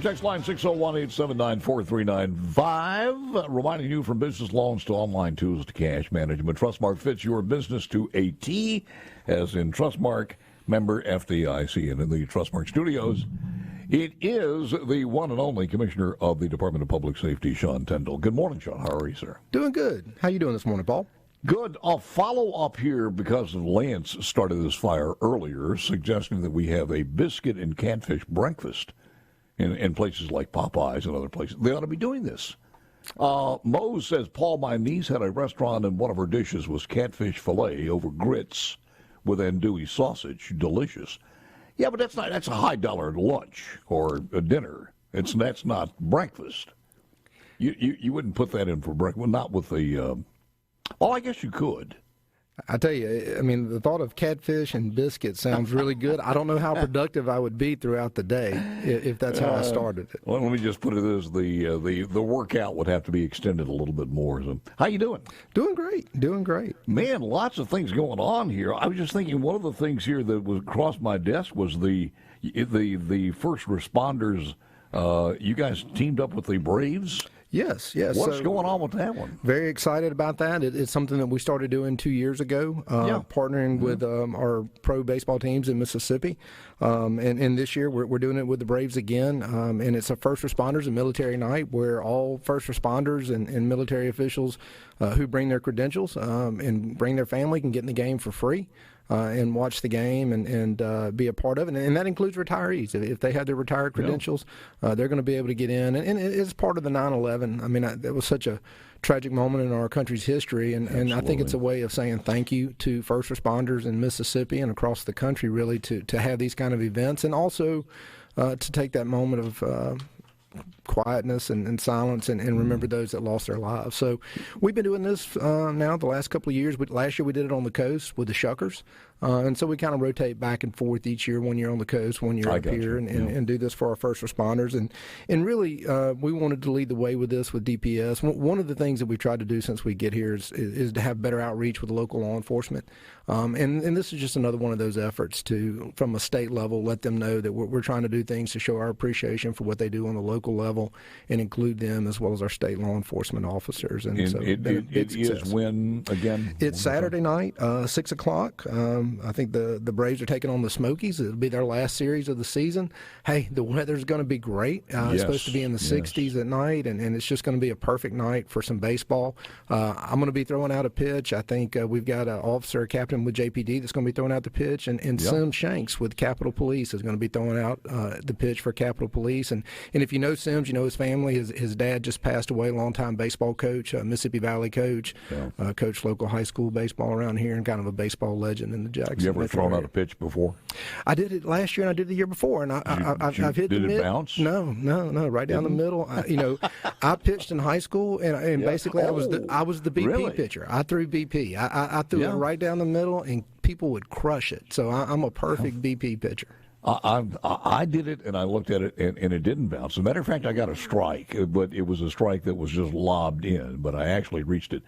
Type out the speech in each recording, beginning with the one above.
Text line 601-879-4395. Reminding you, from business loans to online tools to cash management, Trustmark fits your business to a T, as in Trustmark, member FDIC. And in the Trustmark studios, it is the one and only Commissioner of the Department of Public Safety, Sean Tindell. Good morning, Sean. How are you, sir? Doing good. How you doing this morning, Paul? Good. I'll follow up here because Lance started this fire earlier, suggesting that we have a biscuit and catfish breakfast in places like Popeyes and other places. They ought to be doing this. Mo says, Paul, my niece had a restaurant and one of her dishes was catfish fillet over grits with andouille sausage. Delicious. Yeah, but that's a high-dollar lunch or a dinner. That's not breakfast. You wouldn't put that in for breakfast. Well, not with the... well, I guess you could. I tell you, I mean, the thought of catfish and biscuits sounds really good. I don't know how productive I would be throughout the day if that's how I started it. Well, let me just put it as the workout would have to be extended a little bit more. So, how you doing? Doing great. Man, lots of things going on here. I was just thinking one of the things here that was across my desk was the first responders. You guys teamed up with the Braves. Yes. What's going on with that one? Very excited about that. It's something that we started doing 2 years ago, partnering with our pro baseball teams in Mississippi. And this year we're doing it with the Braves again. And it's a first responders and military night where all first responders and military officials who bring their credentials and bring their family can get in the game for free. And watch the game and be a part of it. And that includes retirees. If they have their retired credentials, they're going to be able to get in. And it's part of the 9/11. I mean, that was such a tragic moment in our country's history. And I think it's a way of saying thank you to first responders in Mississippi and across the country, really, to have these kind of events. And also to take that moment of quietness and silence and remember those that lost their lives. So we've been doing this now the last couple of years. Last year we did it on the coast with the Shuckers. And so we kind of rotate back and forth each year, 1 year on the coast, 1 year up here, and do this for our first responders. And really, we wanted to lead the way with this with DPS. One of the things that we've tried to do since we get here is to have better outreach with local law enforcement. And this is just another one of those efforts to, from a state level, let them know that we're trying to do things to show our appreciation for what they do on the local level and include them as well as our state law enforcement officers. And so it is when, again? It's Saturday night, 6 o'clock. I think the Braves are taking on the Smokies. It'll be their last series of the season. Hey, the weather's going to be great. It's supposed to be in the 60s at night, and it's just going to be a perfect night for some baseball. I'm going to be throwing out a pitch. I think we've got an officer, a captain with JPD that's going to be throwing out the pitch, and Sim Shanks with Capitol Police is going to be throwing out the pitch for Capitol Police. And if you know Sims, you know his family. His dad just passed away, longtime baseball coach, Mississippi Valley coach, coached local high school baseball around here, and kind of a baseball legend in the Jackson. You ever thrown out a pitch before? I did it last year, and I did the year before, and I've hit the mid. Did it bounce? No, right down the middle. I pitched in high school, and basically I was the BP pitcher. I threw BP. I threw it right down the middle, and people would crush it. So I'm a perfect BP pitcher. I did it, and I looked at it, and it didn't bounce. As a matter of fact, I got a strike, but it was a strike that was just lobbed in, but I actually reached it.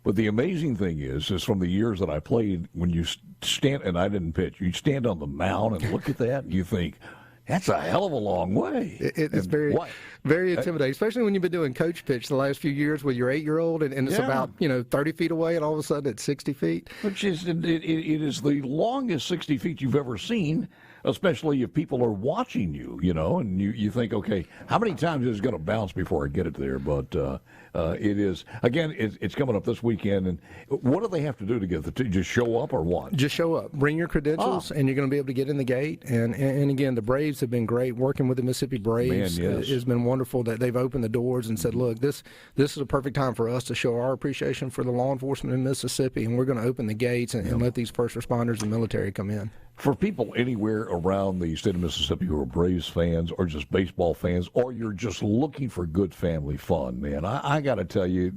But the amazing thing is from the years that I played, when you stand, and I didn't pitch, you stand on the mound and look at that, and you think, that's a hell of a long way. It's very intimidating, especially when you've been doing coach pitch the last few years with your 8-year-old, and it's about 30 feet away, and all of a sudden it's 60 feet. Which is it is the longest 60 feet you've ever seen, especially if people are watching you, and you think, okay, how many times is it going to bounce before I get it there? But it is, again, it's coming up this weekend. And what do they have to do to get the team? Just show up or what? Just show up. Bring your credentials, and you're going to be able to get in the gate. And again, the Braves have been great. Working with the Mississippi Braves has been wonderful that they've opened the doors and said, look, this is a perfect time for us to show our appreciation for the law enforcement in Mississippi, and we're going to open the gates and let these first responders and military come in. For people anywhere around the state of Mississippi who are Braves fans or just baseball fans, or you're just looking for good family fun, man, I got to tell you,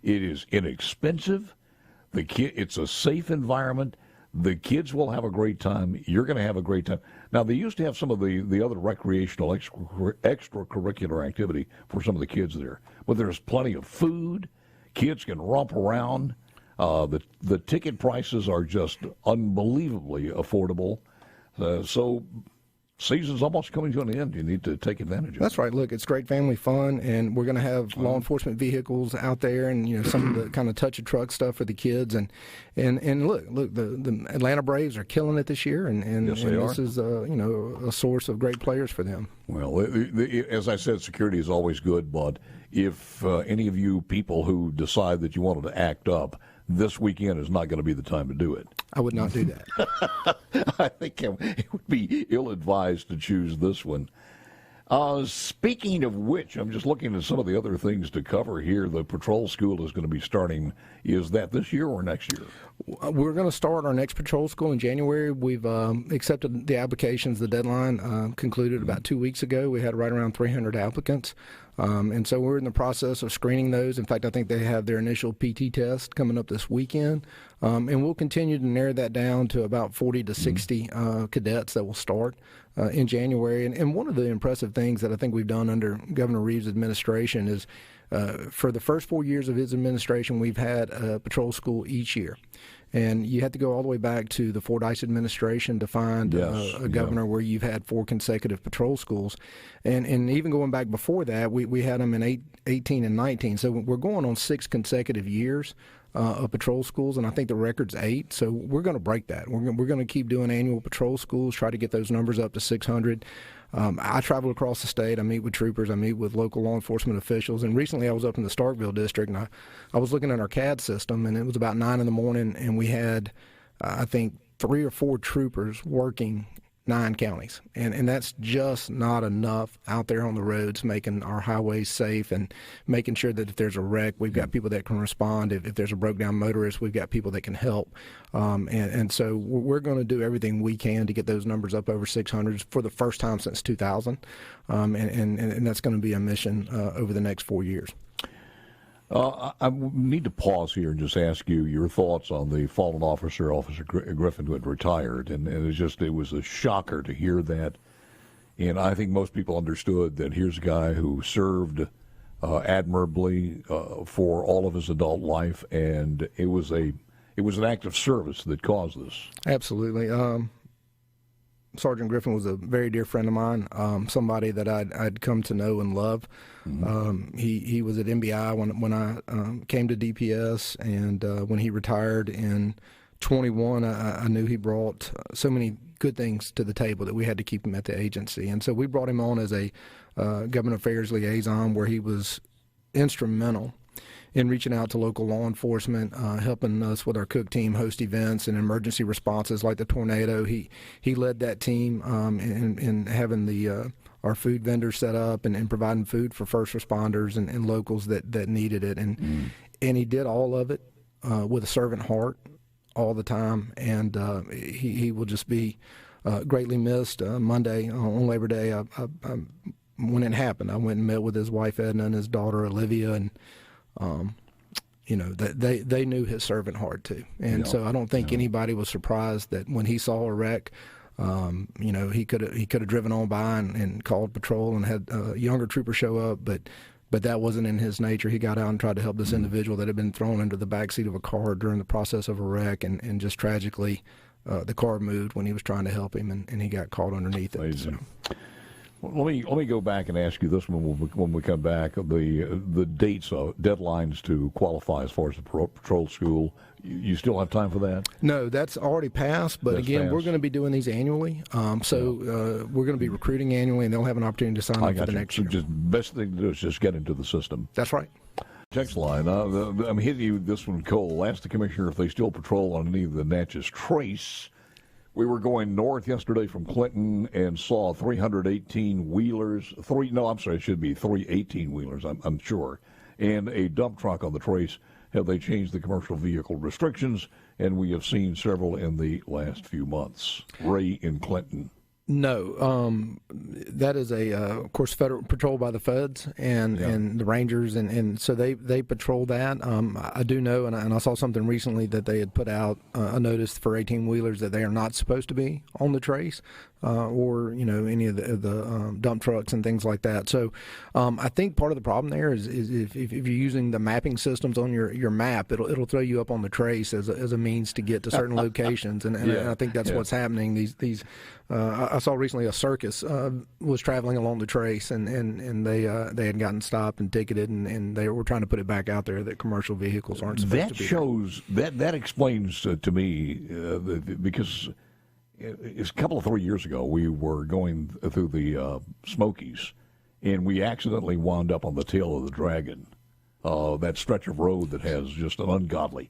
it is inexpensive. It's a safe environment. The kids will have a great time. You're going to have a great time. Now, they used to have some of the other recreational extracurricular activity for some of the kids there, but there's plenty of food. Kids can romp around. The ticket prices are just unbelievably affordable. So Season's almost coming to an end. You need to take advantage of it. That's right. Look, it's great family fun, and we're going to have law enforcement vehicles out there, and some of the kind of touch a truck stuff for the kids. And look, the Atlanta Braves are killing it this year, and Yes, they are. this is a source of great players for them. Well, as I said, security is always good, but if any of you people who decide that you wanted to act up, this weekend is not going to be the time to do it. I would not do that. I think it would be ill-advised to choose this one. Speaking of which, I'm just looking at some of the other things to cover here. The patrol school is going to be starting. Is that this year or next year? We're going to start our next patrol school in January. We've accepted the applications. The deadline concluded about 2 weeks ago. We had right around 300 applicants. And so we're in the process of screening those. In fact, I think they have their initial PT test coming up this weekend. And we'll continue to narrow that down to about 40 to 60 cadets that will start in January. And one of the impressive things that I think we've done under Governor Reeves' administration is for the first 4 years of his administration, we've had a patrol school each year. And you have to go all the way back to the Fordyce administration to find a governor where you've had 4 consecutive patrol schools. And even going back before that, we had them in 18 and 19. So we're going on 6 consecutive years of patrol schools, and I think the record's 8. So we're going to break that. We're going to keep doing annual patrol schools, try to get those numbers up to 600. I travel across the state. I meet with troopers. I meet with local law enforcement officials. And recently I was up in the Starkville district, and I was looking at our CAD system, and it was about 9 in the morning, and we had, I think, 3 or 4 troopers working 9 counties. And that's just not enough out there on the roads, making our highways safe and making sure that if there's a wreck, we've got people that can respond. If there's a broke down motorist, we've got people that can help. And so we're going to do everything we can to get those numbers up over 600 for the first time since 2000. And that's going to be a mission over the next 4 years. I need to pause here and just ask you your thoughts on the fallen officer, Officer Griffin, who had retired. And it was a shocker to hear that. And I think most people understood that here's a guy who served admirably for all of his adult life, and it was an act of service that caused this. Absolutely. Sergeant Griffin was a very dear friend of mine, somebody that I'd come to know and love. Mm-hmm. He was at MBI when I came to DPS, and when he retired in 21, I knew he brought so many good things to the table that we had to keep him at the agency. And so we brought him on as a government affairs liaison, where he was instrumental in reaching out to local law enforcement, helping us with our cook team host events and emergency responses like the tornado. He led that team in having our food vendors set up and providing food for first responders and locals that needed it. And he did all of it with a servant heart all the time. And he will just be greatly missed. Monday, on Labor Day, when it happened, I went and met with his wife Edna and his daughter Olivia, and they knew his servant heart too. And so I don't think anybody was surprised that when he saw a wreck, he could have driven on by and called patrol and had a younger trooper show up, but that wasn't in his nature. He got out and tried to help this individual that had been thrown into the backseat of a car during the process of a wreck, and just tragically the car moved when he was trying to help him, and he got caught underneath it. So. Let me go back and ask you this one when we come back. The dates, deadlines to qualify as far as the patrol school. You still have time for that? No, that's already passed. But That's again, passed. we're going to be doing these annually. We're going to be recruiting annually, and they'll have an opportunity to sign up for the next year. Just best thing to do is just get into the system. That's right. Text line. I'm hitting you with this one, Cole. Ask the commissioner if they still patrol on any of the Natchez Trace. We were going north yesterday from Clinton and saw 318 wheelers. 318 wheelers, I'm sure, and a dump truck on the Trace. Have they changed the commercial vehicle restrictions? And we have seen several in the last few months. Ray in Clinton. No, that is of course, federal patrol by the feds and the Rangers, and so they patrol that. I do know, and I saw something recently that they had put out a notice for 18-wheelers that they are not supposed to be on the Trace. or any of the dump trucks and things like that. So I think part of the problem there is if you're using the mapping systems on your map, it'll throw you up on the trace as a means to get to certain locations, and I think that's what's happening. These I saw recently a circus was traveling along the trace, and they had gotten stopped and ticketed, and they were trying to put it back out there that commercial vehicles aren't supposed to be. That explains to me because it's a couple of 3 years ago we were going through the Smokies, and we accidentally wound up on the tail of the Dragon, that stretch of road that has just an ungodly.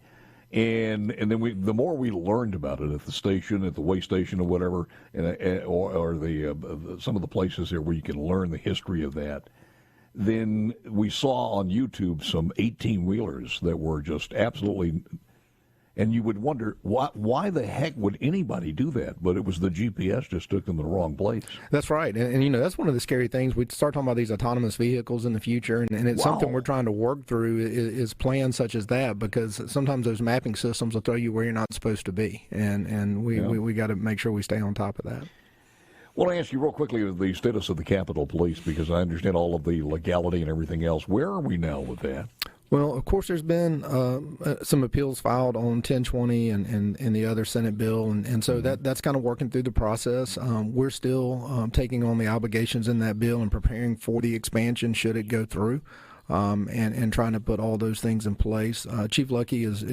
And then the more we learned about it at the station, at the way station or whatever, or some of the places there where you can learn the history of that, then we saw on YouTube some 18-wheelers that were just absolutely, and you would wonder why the heck would anybody do that? But it was the GPS just took them to the wrong place. That's right, and that's one of the scary things. We start talking about these autonomous vehicles in the future, and it's something we're trying to work through is plans such as that, because sometimes those mapping systems will throw you where you're not supposed to be, and we got to make sure we stay on top of that. I want to ask you real quickly the status of the Capitol Police, because I understand all of the legality and everything else. Where are we now with that? Well, of course, there's been some appeals filed on 1020 and the other Senate bill, and so that's kind of working through the process. We're still taking on the obligations in that bill and preparing for the expansion should it go through. And trying to put all those things in place. Chief Lucky is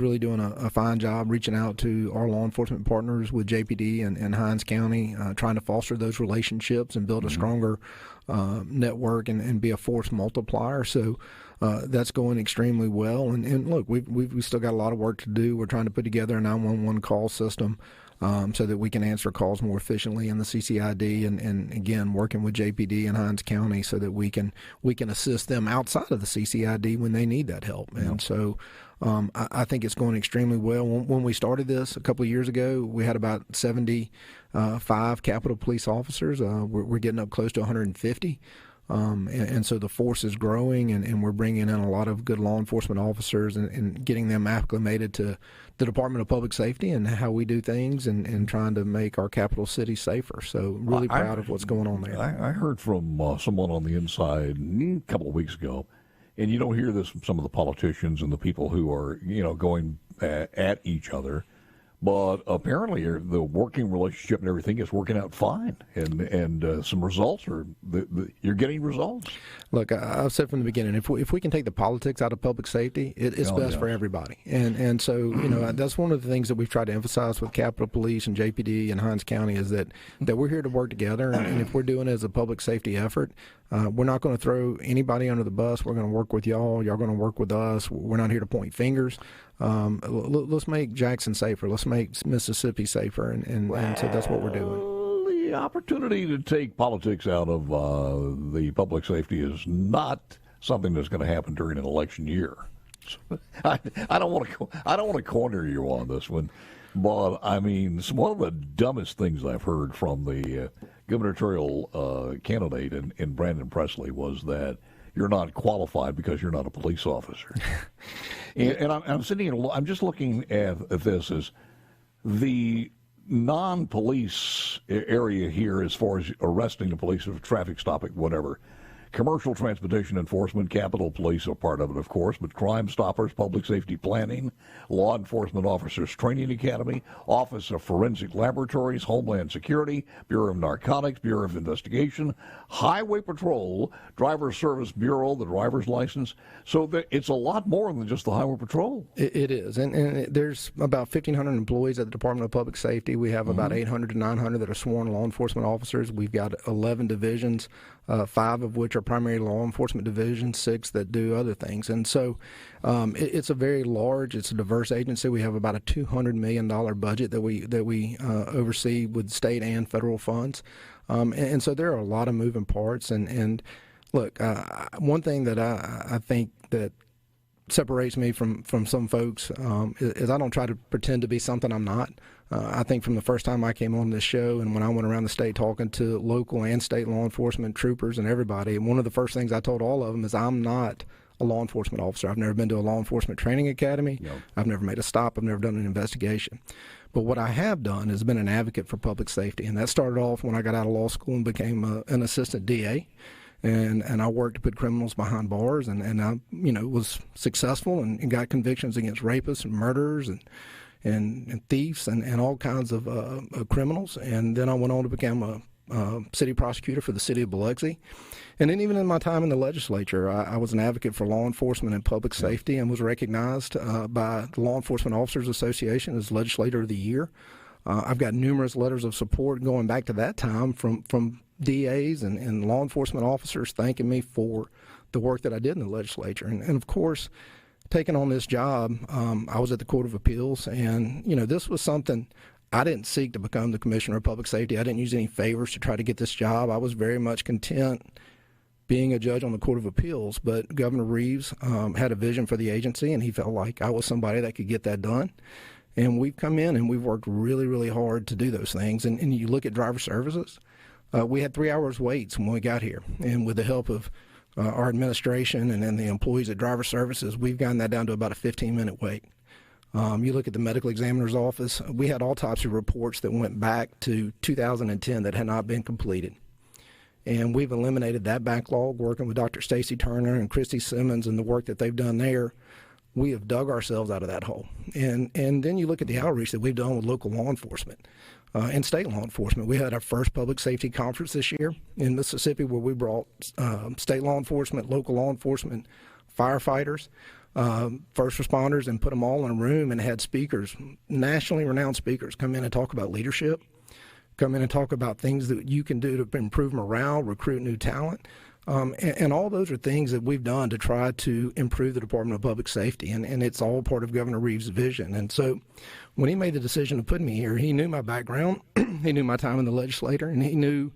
really doing a fine job reaching out to our law enforcement partners with JPD and Hinds County, trying to foster those relationships and build a stronger network and be a force multiplier. So that's going extremely well. And look, we've still got a lot of work to do. We're trying to put together a 911 call system so that we can answer calls more efficiently in the CCID, and again working with JPD and Hinds County so that we can assist them outside of the CCID when they need that help. And so I think it's going extremely well. When we started this a couple of years ago, we had about 75 Capitol Police officers. We're getting up close to 150. And so the force is growing, and we're bringing in a lot of good law enforcement officers and getting them acclimated to the Department of Public Safety and how we do things, and trying to make our capital city safer. So really proud of what's going on there. I heard from someone on the inside a couple of weeks ago, and you don't hear this from some of the politicians and the people who are going at each other. But apparently, the working relationship and everything is working out fine, and some results are you're getting results. Look, I've said from the beginning, if we can take the politics out of public safety, it's best for everybody. And so that's one of the things that we've tried to emphasize with Capitol Police and JPD and Hinds County is that we're here to work together, and if we're doing it as a public safety effort, we're not going to throw anybody under the bus. We're going to work with y'all. Y'all going to work with us. We're not here to point fingers. Let's make Jackson safer. Let's make Mississippi safer, and so that's what we're doing. The opportunity to take politics out of the public safety is not something that's going to happen during an election year. So, I don't want to corner you on this one, but I mean, one of the dumbest things I've heard from the gubernatorial candidate in Brandon Presley was that you're not qualified because you're not a police officer. And I'm sitting here, I'm just looking at this as the non-police area here as far as arresting the police, or traffic stopping, whatever. Commercial transportation enforcement, Capitol Police are part of it, of course, but Crime Stoppers, Public Safety Planning, Law Enforcement Officers Training Academy, Office of Forensic Laboratories, Homeland Security, Bureau of Narcotics, Bureau of Investigation, Highway Patrol, Driver Service Bureau, the driver's license. So it's a lot more than just the Highway Patrol. It is, and there's about 1,500 employees at the Department of Public Safety. We have about 800 to 900 that are sworn law enforcement officers. We've got 11 divisions, 5 of which are primary law enforcement divisions, 6 that do other things. And so it's a very large, it's a diverse agency. We have about a $200 million budget that we oversee with state and federal funds. And so there are a lot of moving parts. And look, one thing that I think that separates me from some folks is I don't try to pretend to be something I'm not. I think from the first time I came on this show and when I went around the state talking to local and state law enforcement troopers and everybody, one of the first things I told all of them is I'm not a law enforcement officer. I've never been to a law enforcement training academy. Yep. I've never made a stop. I've never done an investigation. But what I have done is been an advocate for public safety, and that started off when I got out of law school and became an assistant DA. And I worked to put criminals behind bars, and I was successful and got convictions against rapists and murderers and thieves and all kinds of criminals. And then I went on to become a city prosecutor for the city of Biloxi. And then even in my time in the legislature, I was an advocate for law enforcement and public safety, and was recognized by the Law Enforcement Officers Association as Legislator of the Year. I've got numerous letters of support going back to that time from DAs and law enforcement officers thanking me for the work that I did in the legislature. And of course, taking on this job, I was at the Court of Appeals, and this was something I didn't seek to become the Commissioner of Public Safety. I didn't use any favors to try to get this job. I was very much content being a judge on the Court of Appeals, but Governor Reeves had a vision for the agency, and he felt like I was somebody that could get that done. And we've come in and we've worked really, really hard to do those things. And you look at driver services, we had 3 hours waits when we got here. And with the help of our administration and then the employees at driver services, we've gotten that down to about a 15-minute wait. You look at the medical examiner's office, we had autopsy reports that went back to 2010 that had not been completed. And we've eliminated that backlog working with Dr. Stacy Turner and Christy Simmons and the work that they've done there. We have dug ourselves out of that hole. And then you look at the outreach that we've done with local law enforcement and state law enforcement. We had our first public safety conference this year in Mississippi where we brought state law enforcement, local law enforcement, firefighters, first responders, and put them all in a room and had speakers, nationally renowned speakers, come in and talk about leadership, come in and talk about things that you can do to improve morale, recruit new talent. And all those are things that we've done to try to improve the Department of Public Safety, and it's all part of Governor Reeves' vision. And so when he made the decision to put me here, he knew my background, he knew my time in the legislature, and he knew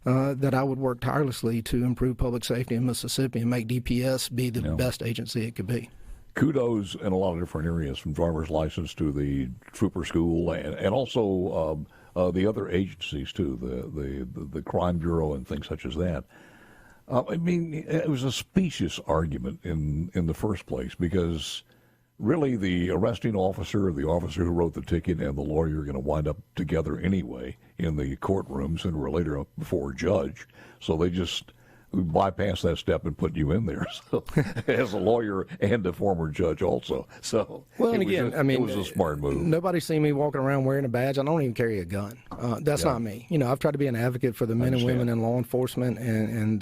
that I would work tirelessly to improve public safety in Mississippi and make DPS be the best agency it could be. Kudos in a lot of different areas, from driver's license to the trooper school, and also the other agencies too, the crime bureau and things such as that. I mean, it was a specious argument in the first place, because really the arresting officer, the officer who wrote the ticket, and the lawyer are going to wind up together anyway in the courtroom sooner or later before a judge. So they just bypass that step and put you in there, so, as a lawyer and a former judge also. So well, and again, it was a smart move. Nobody's seen me walking around wearing a badge. I don't even carry a gun. That's not me. I've tried to be an advocate for the men and women in law enforcement, and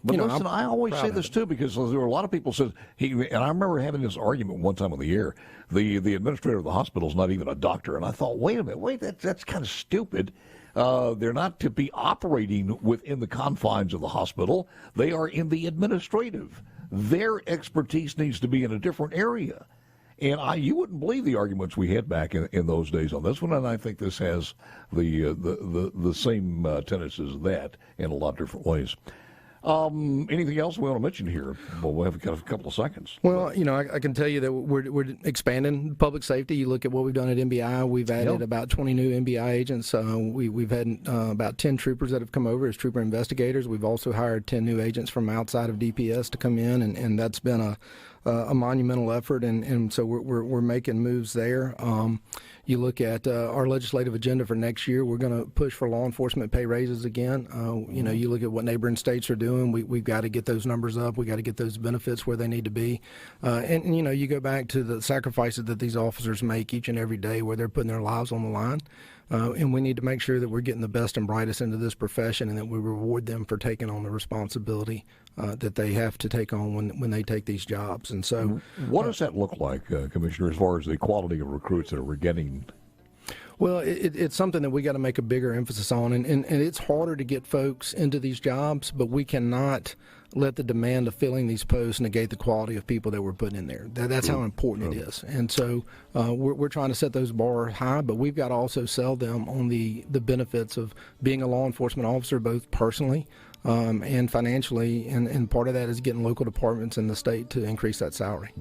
but listen, I always say this too, because there were a lot of people said and I remember having this argument one time on the air. The administrator of the hospital is not even a doctor, and I thought, wait a minute, that's kind of stupid. They're not to be operating within the confines of the hospital. They are in the administrative. Their expertise needs to be in a different area. And you wouldn't believe the arguments we had back in those days on this one, and I think this has the same tenets as that in a lot of different ways. Anything else we want to mention here? Well, we have a couple of seconds. Well, I can tell you that we're expanding public safety. You look at what we've done at MBI. We've added about 20 new MBI agents. We've had about 10 troopers that have come over as trooper investigators. We've also hired 10 new agents from outside of DPS to come in, and that's been a monumental effort, and so we're making moves there. You look at our legislative agenda for next year. We're going to push for law enforcement pay raises again. You look at what neighboring states are doing. We've got to get those numbers up. We got to get those benefits where they need to be. And you go back to the sacrifices that these officers make each and every day, where they're putting their lives on the line. And we need to make sure that we're getting the best and brightest into this profession, and that we reward them for taking on the responsibility that they have to take on when they take these jobs. And so, what does that look like, Commissioner, as far as the quality of recruits that we're getting? Well, it's something that we got to make a bigger emphasis on, and it's harder to get folks into these jobs, but we cannot let the demand of filling these posts negate the quality of people that we're putting in there. That's how important it is. And so we're trying to set those bars high, but we've got to also sell them on the benefits of being a law enforcement officer, both personally and financially, and part of that is getting local departments in the state to increase that salary.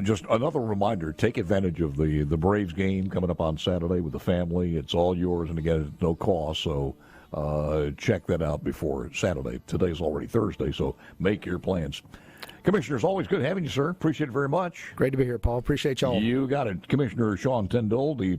Just another reminder, take advantage of the Braves game coming up on Saturday with the family. It's all yours, and again, it's no cost, so check that out before Saturday. Today's already Thursday, so make your plans. Commissioner, it's always good having you, sir. Appreciate it very much. Great to be here, Paul. Appreciate y'all. You got it. Commissioner Sean Tindell, the